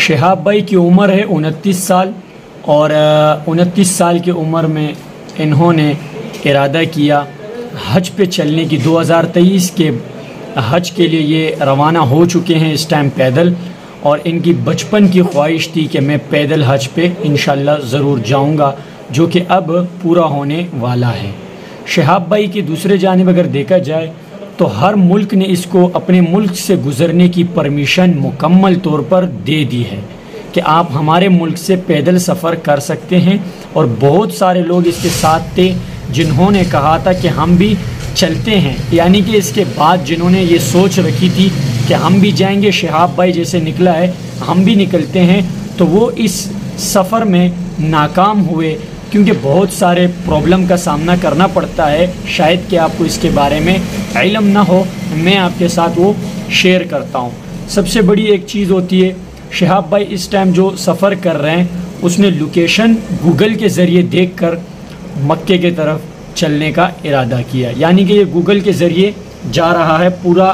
शहाब भाई की उम्र है 29 साल और 29 साल की उम्र में इन्होंने इरादा किया हज पे चलने की। 2023 के हज के लिए ये रवाना हो चुके हैं इस टाइम पैदल, और इनकी बचपन की ख्वाहिश थी कि मैं पैदल हज पे इंशाल्लाह ज़रूर जाऊंगा, जो कि अब पूरा होने वाला है। शहाब भाई की दूसरे जानिब अगर देखा जाए तो हर मुल्क ने इसको अपने मुल्क से गुज़रने की परमिशन मुकम्मल तौर पर दे दी है कि आप हमारे मुल्क से पैदल सफ़र कर सकते हैं। और बहुत सारे लोग इसके साथ थे जिन्होंने कहा था कि हम भी चलते हैं, यानी कि इसके बाद जिन्होंने ये सोच रखी थी कि हम भी जाएंगे, शहाब भाई जैसे निकला है हम भी निकलते हैं, तो वो इस सफ़र में नाकाम हुए, क्योंकि बहुत सारे प्रॉब्लम का सामना करना पड़ता है। शायद कि आपको इसके बारे में इल्म ना हो, मैं आपके साथ वो शेयर करता हूँ। सबसे बड़ी एक चीज़ होती है, शहाब भाई इस टाइम जो सफ़र कर रहे हैं उसने लोकेशन गूगल के ज़रिए देखकर मक्के के तरफ चलने का इरादा किया, यानी कि ये गूगल के ज़रिए जा रहा है। पूरा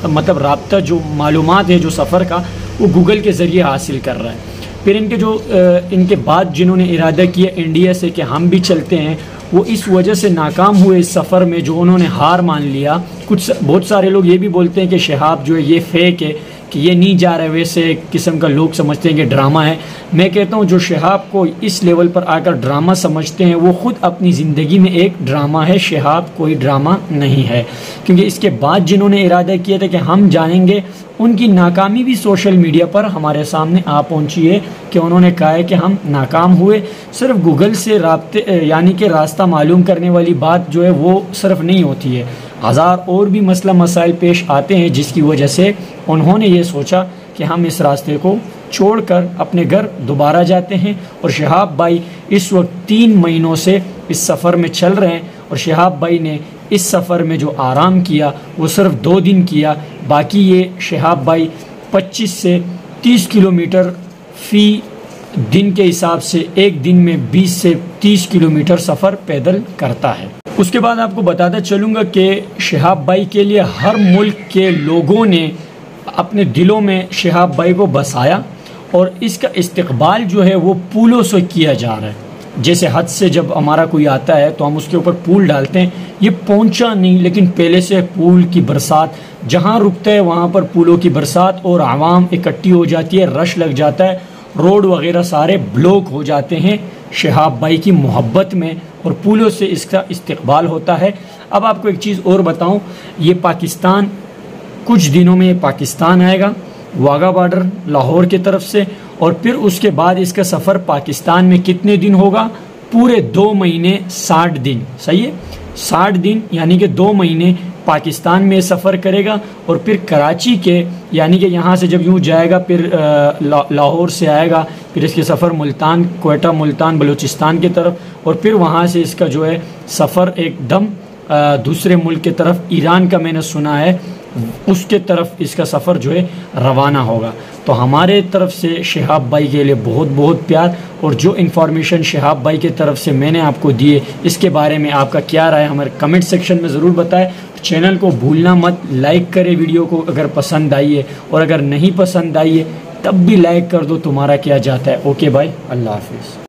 मतलब राब्ता जो मालूमात है जो सफ़र का, वो गूगल के ज़रिए हासिल कर रहा है। फिर इनके बाद जिन्होंने इरादा किया इंडिया से कि हम भी चलते हैं, वो इस वजह से नाकाम हुए इस सफ़र में, जो उन्होंने हार मान लिया। बहुत सारे लोग ये भी बोलते हैं कि शहाब जो है ये फेक है, कि ये नहीं जा रहा है, वैसे एक किस्म का लोग समझते हैं कि ड्रामा है। मैं कहता हूँ जो शहाब को इस लेवल पर आकर ड्रामा समझते हैं वो ख़ुद अपनी ज़िंदगी में एक ड्रामा है, शहाब कोई ड्रामा नहीं है। क्योंकि इसके बाद जिन्होंने इरादा किया था कि हम जानेंगे, उनकी नाकामी भी सोशल मीडिया पर हमारे सामने आ पहुंची है कि उन्होंने कहा है कि हम नाकाम हुए। सिर्फ गूगल से राब्ते यानी कि रास्ता मालूम करने वाली बात जो है वो सिर्फ नहीं होती है, हज़ार और भी मसला मसाइल पेश आते हैं, जिसकी वजह से उन्होंने ये सोचा कि हम इस रास्ते को छोड़कर अपने घर दोबारा जाते हैं। और शहाब भाई इस वक्त 3 महीनों से इस सफ़र में चल रहे हैं, और शहाब भाई ने इस सफ़र में जो आराम किया वो सिर्फ 2 दिन किया। बाकी ये शहाब भाई 25 से 30 किलोमीटर फ़ी दिन के हिसाब से एक दिन में 20 से 30 किलोमीटर सफ़र पैदल करता है। उसके बाद आपको बताता चलूँगा कि शहाब भाई के लिए हर मुल्क के लोगों ने अपने दिलों में शहाब भाई को बसाया, और इसका इस्तकबाल जो है वो पुलों से किया जा रहा है। जैसे हज से जब हमारा कोई आता है तो हम उसके ऊपर पुल डालते हैं, ये पहुंचा नहीं, लेकिन पहले से पुल की बरसात, जहां रुकता है वहां पर पुलों की बरसात, और आवाम इकट्ठी हो जाती है, रश लग जाता है, रोड वगैरह सारे ब्लॉक हो जाते हैं शहाब भाई की मोहब्बत में, और पुलों से इसका इस्तकबाल होता है। अब आपको एक चीज़ और बताऊं, ये पाकिस्तान कुछ दिनों में पाकिस्तान आएगा, वाघा बॉर्डर लाहौर की तरफ से, और फिर उसके बाद इसका सफ़र पाकिस्तान में कितने दिन होगा? पूरे 2 महीने 60 दिन। सही है, 60 दिन यानी कि 2 महीने पाकिस्तान में सफ़र करेगा, और फिर कराची के यानी कि यहाँ से जब यूँ जाएगा फिर लाहौर से आएगा, फिर इसके सफ़र मुल्तान, कोयटा, मुल्तान, बलूचिस्तान की तरफ, और फिर वहाँ से इसका जो है सफ़र एकदम दूसरे मुल्क की तरफ, ईरान का मैंने सुना है, उसके तरफ इसका सफ़र जो है रवाना होगा। तो हमारे तरफ से शहाब भाई के लिए बहुत बहुत प्यार, और जो इन्फॉर्मेशन शहाब भाई के तरफ से मैंने आपको दी है, इसके बारे में आपका क्या राय हमारे कमेंट सेक्शन में ज़रूर बताएं। चैनल को भूलना मत, लाइक करें वीडियो को अगर पसंद आई है, और अगर नहीं पसंद आई है तब भी लाइक कर दो, तुम्हारा क्या जाता है। ओके भाई, अल्लाह हाफिज़।